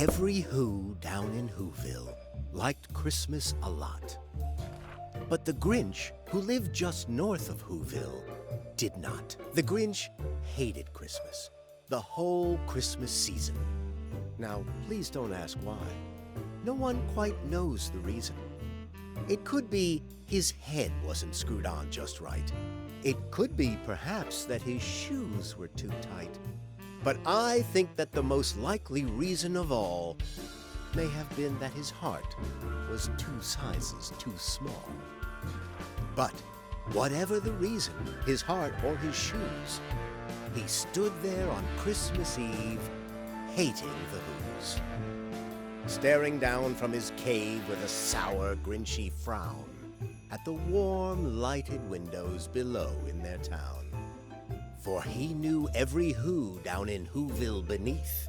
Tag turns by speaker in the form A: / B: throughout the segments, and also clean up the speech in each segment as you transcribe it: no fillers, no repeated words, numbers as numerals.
A: Every Who down in Whoville liked Christmas a lot. But the Grinch, who lived just north of Whoville, did not. The Grinch hated Christmas, the whole Christmas season. Now, please don't ask why. No one quite knows the reason. It could be his head wasn't screwed on just right. It could be, perhaps, that his shoes were too tight. But I think that the most likely reason of all may have been that his heart was 2 sizes too small. But whatever the reason, his heart or his shoes, he stood there on Christmas Eve, hating the Whos, staring down from his cave with a sour, Grinchy frown at the warm, lighted windows below in their town. For he knew every Who down in Whoville beneath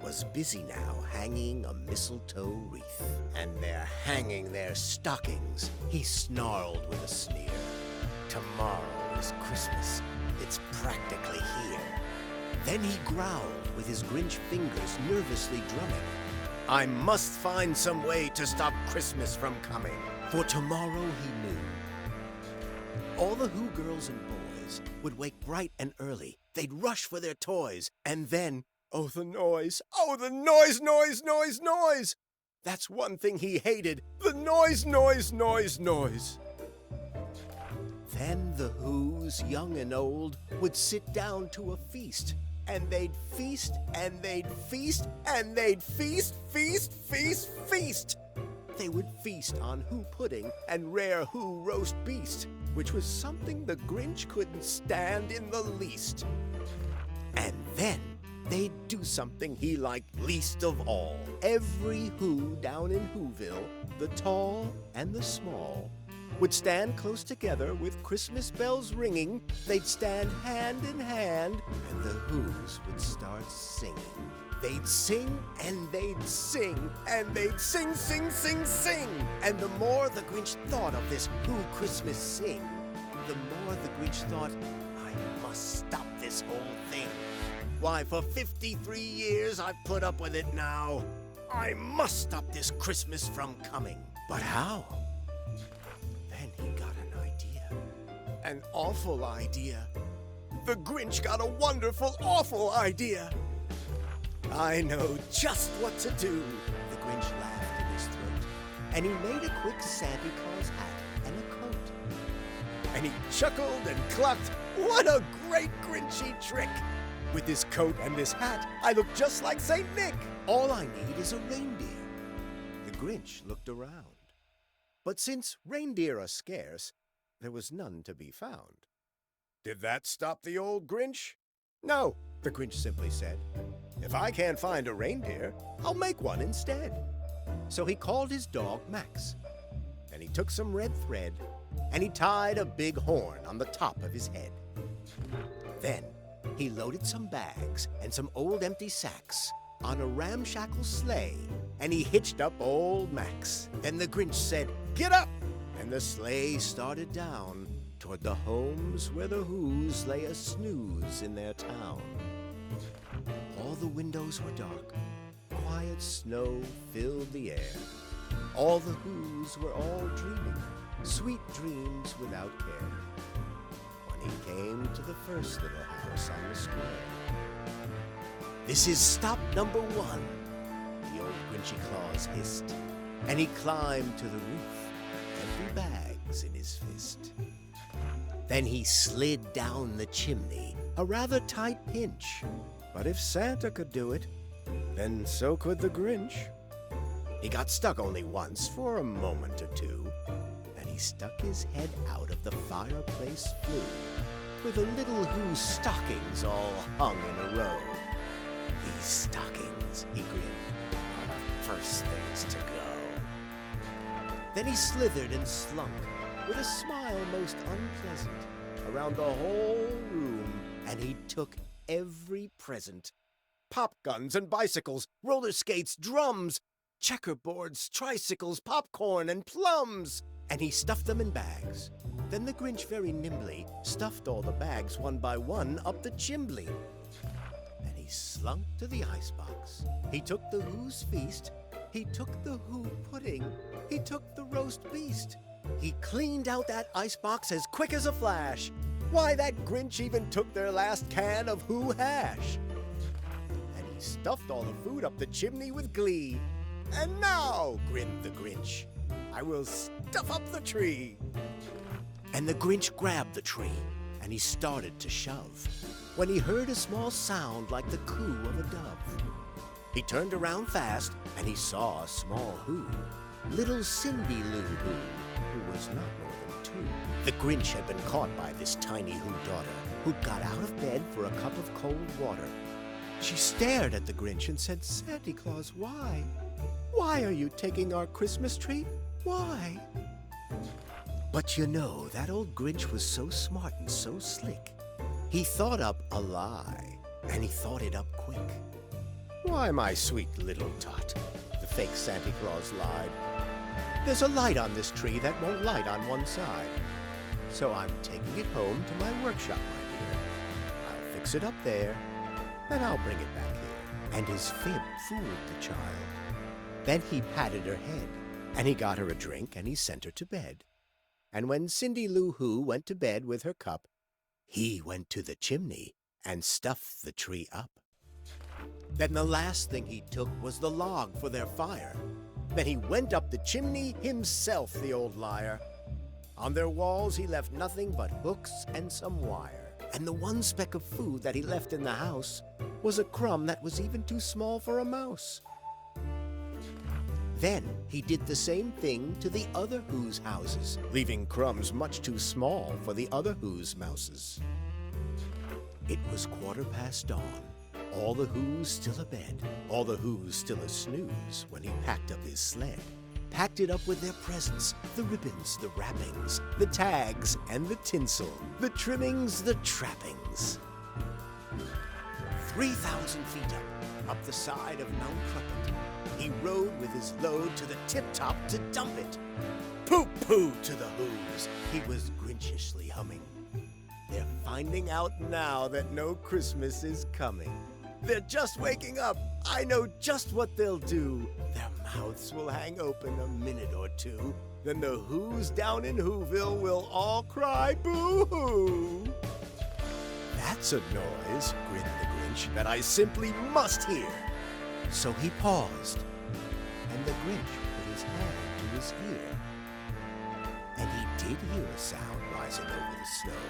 A: was busy now hanging a mistletoe wreath. And they're hanging their stockings, he snarled with a sneer. Tomorrow is Christmas, it's practically here. Then he growled with his Grinch fingers nervously drumming. I must find some way to stop Christmas from coming, for tomorrow he knew. All the Who girls and boys would wake bright and early. They'd rush for their toys, and then, oh, the noise! Oh, the noise, noise, noise, noise! That's one thing he hated, the noise, noise, noise, noise. Then the Whos, young and old, would sit down to a feast, and they'd feast, and they'd feast, and they'd feast, feast, feast, feast. They would feast on Who pudding and rare Who roast beast, which was something the Grinch couldn't stand in the least. And then they'd do something he liked least of all. Every Who down in Whoville, the tall and the small, would stand close together with Christmas bells ringing. They'd stand hand in hand, and the Whos would start singing. They'd sing, and they'd sing, and they'd sing, sing, sing, sing. And the more the Grinch thought of this Who Christmas sing, the more the Grinch thought, I must stop this whole thing. Why, for 53 years I've put up with it now. I must stop this Christmas from coming. But how? Then he got an idea. An awful idea. The Grinch got a wonderful, awful idea. I know just what to do. The Grinch laughed in his throat, and he made a quick Santa Claus hat and a coat. And he chuckled and clucked, what a great Grinchy trick! With this coat and this hat, I look just like St. Nick. All I need is a reindeer. The Grinch looked around. But since reindeer are scarce, there was none to be found. Did that stop the old Grinch? No, the Grinch simply said. If I can't find a reindeer, I'll make one instead. So he called his dog Max, and he took some red thread, and he tied a big horn on the top of his head. Then he loaded some bags and some old empty sacks on a ramshackle sleigh, and he hitched up old Max. Then the Grinch said, get up! And the sleigh started down toward the homes where the Whos lay a snooze in their town. All the windows were dark. Quiet snow filled the air. All the Whos were all dreaming, sweet dreams without care. When he came to the first little house on the square. This is stop number 1, the old Grinchy Claus hissed, and he climbed to the roof, empty bags in his fist. Then he slid down the chimney, a rather tight pinch. But if Santa could do it, then so could the Grinch. He got stuck only once for a moment or two. Then he stuck his head out of the fireplace flue, where the little Who stockings all hung in a row. These stockings, he grinned, are the first things to go. Then he slithered and slunk, with a smile most unpleasant, around the whole room, and he took every present. Pop guns and bicycles, roller skates, drums, checkerboards, tricycles, popcorn, and plums. And he stuffed them in bags. Then the Grinch very nimbly stuffed all the bags one by one up the chimbley. Then he slunk to the icebox. He took the Who's feast. He took the Who pudding. He took the roast beast. He cleaned out that icebox as quick as a flash. Why, that Grinch even took their last can of Who hash. And he stuffed all the food up the chimney with glee. And now, grinned the Grinch, I will stuff up the tree. And the Grinch grabbed the tree, and he started to shove, when he heard a small sound like the coo of a dove. He turned around fast, and he saw a small Who, little Cindy Lou Who was not more than 2. The Grinch had been caught by this tiny Who daughter, who got out of bed for a cup of cold water. She stared at the Grinch and said, "Santa Claus, why? Why are you taking our Christmas tree? Why?" But you know, that old Grinch was so smart and so slick. He thought up a lie, and he thought it up quick. "Why, my sweet little tot," the fake Santa Claus lied, "there's a light on this tree that won't light on one side. So I'm taking it home to my workshop, my dear. I'll fix it up there, then I'll bring it back here." And his fib fooled the child. Then he patted her head, and he got her a drink, and he sent her to bed. And when Cindy Lou Who went to bed with her cup, he went to the chimney and stuffed the tree up. Then the last thing he took was the log for their fire. Then he went up the chimney himself, the old liar. On their walls he left nothing but hooks and some wire. And the one speck of food that he left in the house was a crumb that was even too small for a mouse. Then he did the same thing to the other Who's houses, leaving crumbs much too small for the other Who's mouses. It was 1/4 dawn, all the Who's still abed, all the Who's still a snooze, when he packed up his sled. Packed it up with their presents, the ribbons, the wrappings, the tags and the tinsel, the trimmings, the trappings. 3,000 feet up the side of Mount Crumpit, he rode with his load to the tip-top to dump it. Pooh-pooh to the Who's, he was Grinchishly humming. They're finding out now that no Christmas is coming. They're just waking up. I know just what they'll do. Their mouths will hang open a minute or two. Then the Who's down in Who-ville will all cry boo-hoo. That's a noise, grinned the Grinch, that I simply must hear. So he paused, and the Grinch put his hand to his ear. And he did hear a sound rising over the snow.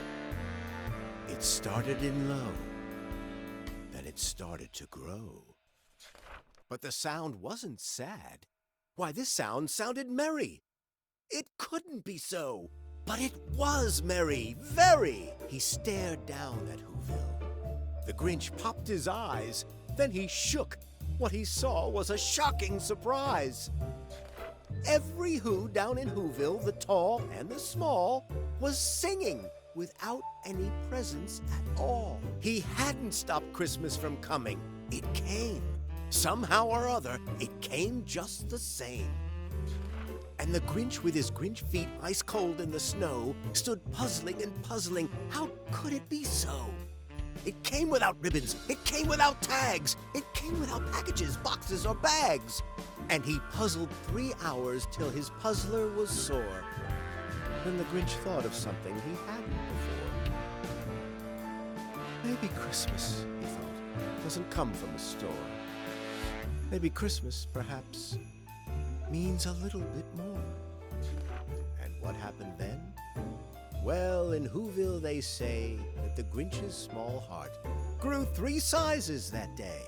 A: It started in low, then it started to grow. But the sound wasn't sad. Why, this sound sounded merry. It couldn't be so, but it was merry, very. He stared down at Who-ville. The Grinch popped his eyes, then he shook. What he saw was a shocking surprise. Every Who down in Who-ville, the tall and the small, was singing without any presents at all. He hadn't stopped Christmas from coming. It came. Somehow or other, it came just the same. And the Grinch, with his Grinch feet ice cold in the snow, stood puzzling and puzzling. How could it be so? It came without ribbons. It came without tags. It came without packages, boxes, or bags. And he puzzled 3 hours till his puzzler was sore. Then the Grinch thought of something he hadn't before. Maybe Christmas, he thought, doesn't come from a store. Maybe Christmas, perhaps, means a little bit more. And what happened then? Well, in Who-ville they say that the Grinch's small heart grew 3 sizes that day.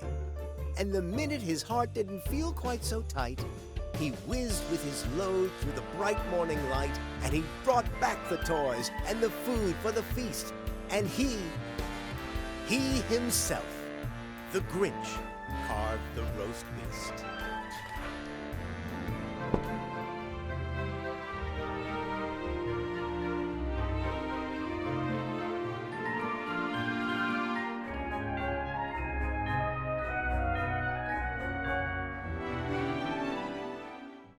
A: And the minute his heart didn't feel quite so tight, he whizzed with his load through the bright morning light, and he brought back the toys and the food for the feast. And he himself, the Grinch, carved the roast beast.